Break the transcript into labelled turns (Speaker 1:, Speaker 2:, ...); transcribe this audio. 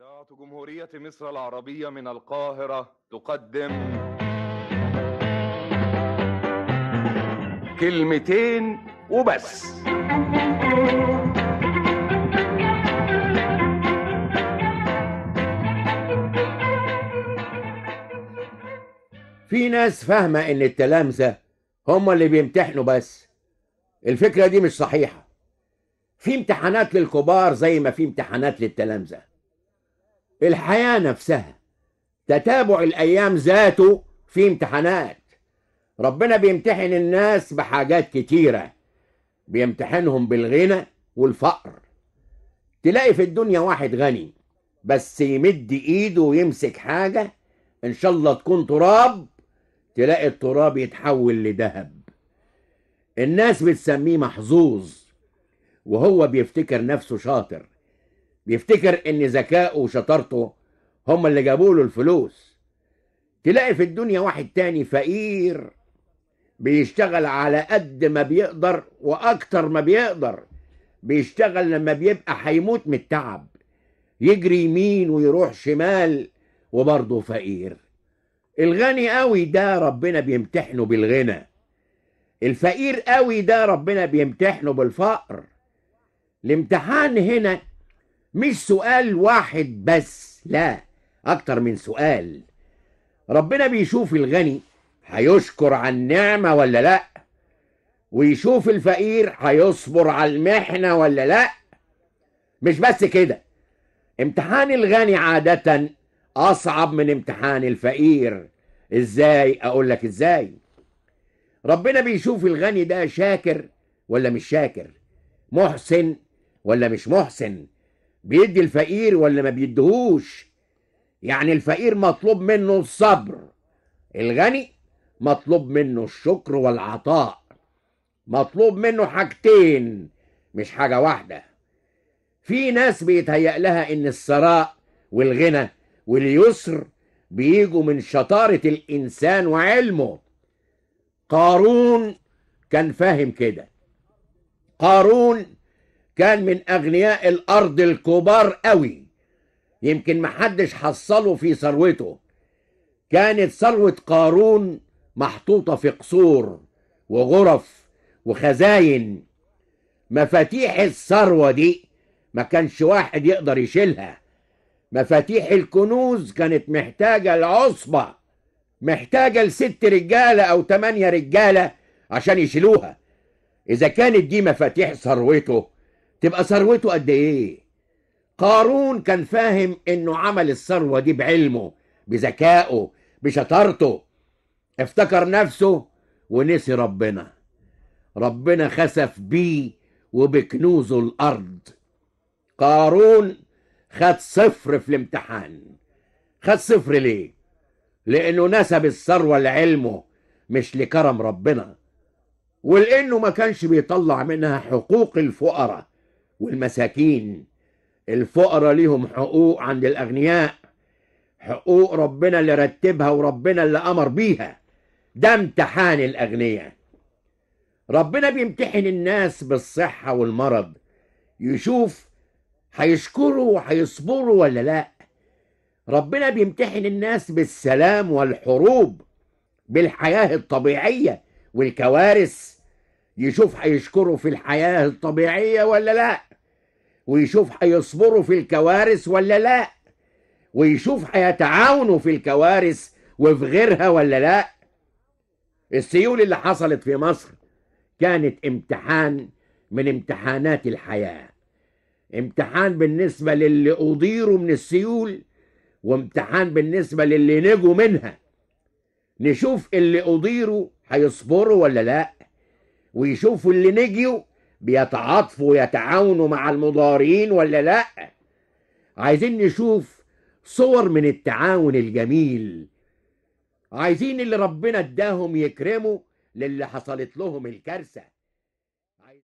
Speaker 1: إذاعة جمهورية مصر العربية من القاهرة تقدم كلمتين وبس.
Speaker 2: في ناس فاهمة إن التلامذة هم اللي بيمتحنوا بس. الفكرة دي مش صحيحة. في امتحانات للكبار زي ما في امتحانات للتلامذة. الحياة نفسها، تتابع الأيام ذاته في امتحانات. ربنا بيمتحن الناس بحاجات كتيرة، بيمتحنهم بالغنى والفقر. تلاقي في الدنيا واحد غني بس يمد ايده ويمسك حاجة ان شاء الله تكون تراب، تلاقي التراب يتحول لذهب. الناس بتسميه محظوظ، وهو بيفتكر نفسه شاطر، بيفتكر ان ذكائه وشطارته هم اللي جابوا له الفلوس. تلاقي في الدنيا واحد تاني فقير بيشتغل على قد ما بيقدر واكتر ما بيقدر، بيشتغل لما بيبقى هيموت من التعب، يجري يمين ويروح شمال وبرضه فقير. الغني قوي ده ربنا بيمتحنه بالغنى، الفقير قوي ده ربنا بيمتحنه بالفقر. الامتحان هنا مش سؤال واحد بس، لا، اكتر من سؤال. ربنا بيشوف الغني هيشكر على النعمة ولا لا، ويشوف الفقير هيصبر على المحنة ولا لا. مش بس كده، امتحان الغني عادة اصعب من امتحان الفقير. ازاي؟ اقول لك ازاي. ربنا بيشوف الغني ده شاكر ولا مش شاكر، محسن ولا مش محسن، بيدي الفقير ولا ما بيديهوش. يعني الفقير مطلوب منه الصبر، الغني مطلوب منه الشكر والعطاء. مطلوب منه حاجتين مش حاجة واحدة. في ناس بيتهيأ لها ان الثراء والغنى واليسر بيجوا من شطارة الانسان وعلمه. قارون كان فاهم كده. قارون كان من اغنياء الارض الكبار قوي، يمكن محدش حصله في ثروته. كانت ثروة قارون محطوطة في قصور وغرف وخزاين. مفاتيح الثروة دي ما كانش واحد يقدر يشيلها. مفاتيح الكنوز كانت محتاجة العصبة، محتاجة ل6 رجالة أو 8 رجالة عشان يشيلوها. إذا كانت دي مفاتيح ثروته، تبقى ثروته قد إيه؟ قارون كان فاهم إنه عمل الثروة دي بعلمه، بذكائه، بشطارته. افتكر نفسه ونسي ربنا. ربنا خسف بيه وبكنوزه الأرض. قارون خد 0 في الامتحان. خد 0 ليه؟ لأنه نسب الثروة لعلمه مش لكرم ربنا، ولأنه ما كانش بيطلع منها حقوق الفقراء والمساكين. الفقراء ليهم حقوق عند الأغنياء، حقوق ربنا اللي رتبها وربنا اللي أمر بيها. ده امتحان الأغنياء. ربنا بيمتحن الناس بالصحة والمرض، يشوف هيشكروا وهيصبروا ولا لا. ربنا بيمتحن الناس بالسلام والحروب، بالحياة الطبيعية والكوارث، يشوف هيشكروا في الحياة الطبيعية ولا لا، ويشوف هيصبروا في الكوارث ولا لا، ويشوف هيتعاونوا في الكوارث وفي غيرها ولا لا. السيول اللي حصلت في مصر كانت امتحان من امتحانات الحياة. امتحان بالنسبة للي أضيروا من السيول، وامتحان بالنسبة للي نجوا منها. نشوف اللي أضيروا هيصبروا ولا لا، ويشوفوا اللي نجيوا بيتعاطفوا ويتعاونوا مع المضارين ولا لا. عايزين نشوف صور من التعاون الجميل. عايزين اللي ربنا اداهم يكرموا للي حصلت لهم الكارثة.